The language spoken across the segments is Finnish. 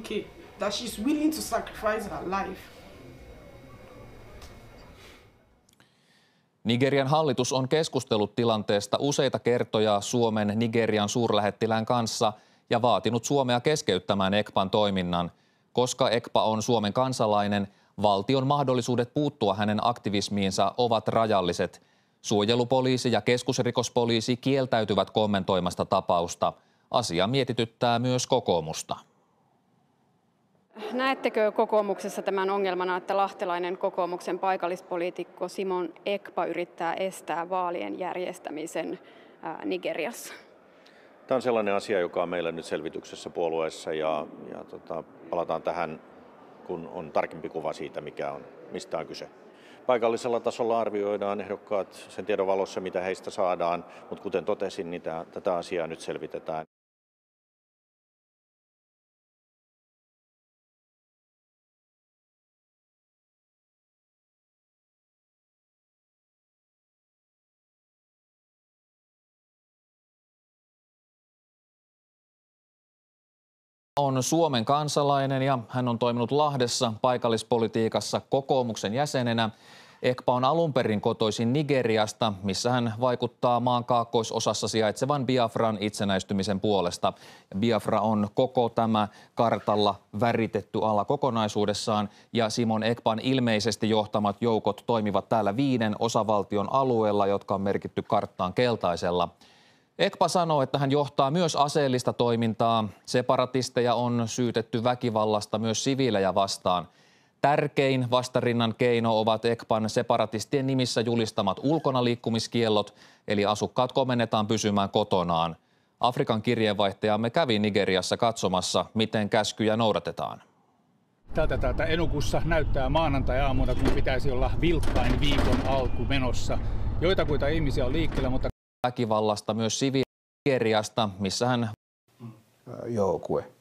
UK, that she's willing to sacrifice her life. Nigerian hallitus on keskustellut tilanteesta useita kertoja Suomen Nigerian suurlähettilään kanssa ja vaatinut Suomea keskeyttämään ECPAn toiminnan. Koska ECPA on Suomen kansalainen, valtion mahdollisuudet puuttua hänen aktivismiinsa ovat rajalliset. Suojelupoliisi ja keskusrikospoliisi kieltäytyvät kommentoimasta tapausta. Asia mietityttää myös kokoomusta. Näettekö kokoomuksessa tämän ongelmana, että lahtelainen kokoomuksen paikallispoliitikko Simon Ekpa yrittää estää vaalien järjestämisen Nigeriassa? Tämä on sellainen asia, joka on meillä nyt selvityksessä puolueessa ja palataan tähän, kun on tarkempi kuva siitä, mistä on kyse. Paikallisella tasolla arvioidaan ehdokkaat sen tiedon valossa, mitä heistä saadaan, mutta kuten totesin, niin tätä asiaa nyt selvitetään. On Suomen kansalainen ja hän on toiminut Lahdessa paikallispolitiikassa kokoomuksen jäsenenä. Ekpa on alun perin kotoisin Nigeriasta, missä hän vaikuttaa maan kaakkoisosassa sijaitsevan Biafran itsenäistymisen puolesta. Biafra on koko tämä kartalla väritetty ala kokonaisuudessaan ja Simon Ekpan ilmeisesti johtamat joukot toimivat täällä 5 osavaltion alueella, jotka on merkitty karttaan keltaisella. Ekpa sanoo, että hän johtaa myös aseellista toimintaa. Separatisteja on syytetty väkivallasta myös siviilejä vastaan. Tärkein vastarinnan keino ovat Ekpan separatistien nimissä julistamat ulkonaliikkumiskiellot, eli asukkaat komennetaan pysymään kotonaan. Afrikan kirjeenvaihtajamme kävi Nigeriassa katsomassa, miten käskyjä noudatetaan. Täältä Enugussa näyttää maanantai-aamuna, kun pitäisi olla vilkkain viikon alku menossa. Joitakuita ihmisiä on liikkeellä, mutta väkivallasta myös Nigeriasta, missä hän joukkue.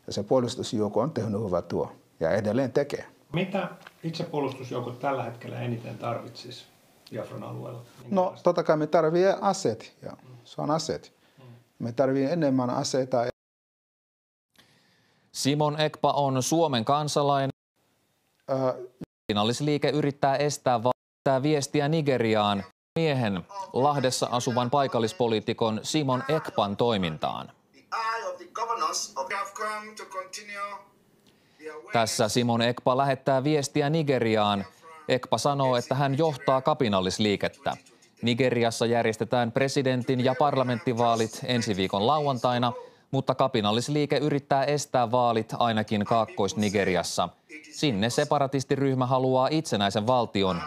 Ja se puolustusjoukko on tehnyt hyvää tuo ja edelleen tekee. Mitä itsepuolustusjoukot tällä hetkellä eniten tarvitsisi Biafran alueella? No totta kai me tarvitsemme aseet ja se on aseet. Me tarvitsemme enemmän aseita. Simon Ekpa on Suomen kansalainen. Kapinallisliike yrittää estää viestiä Nigeriaan miehen Lahdessa asuvan paikallispoliitikon Simon Ekpan toimintaan. Tässä Simon Ekpa lähettää viestiä Nigeriaan. Ekpa sanoo, että hän johtaa kapinallisliikettä. Nigeriassa järjestetään presidentin- ja parlamenttivaalit ensi viikon lauantaina, mutta kapinallisliike yrittää estää vaalit ainakin Kaakkois-Nigeriassa. Sinne separatistiryhmä haluaa itsenäisen valtion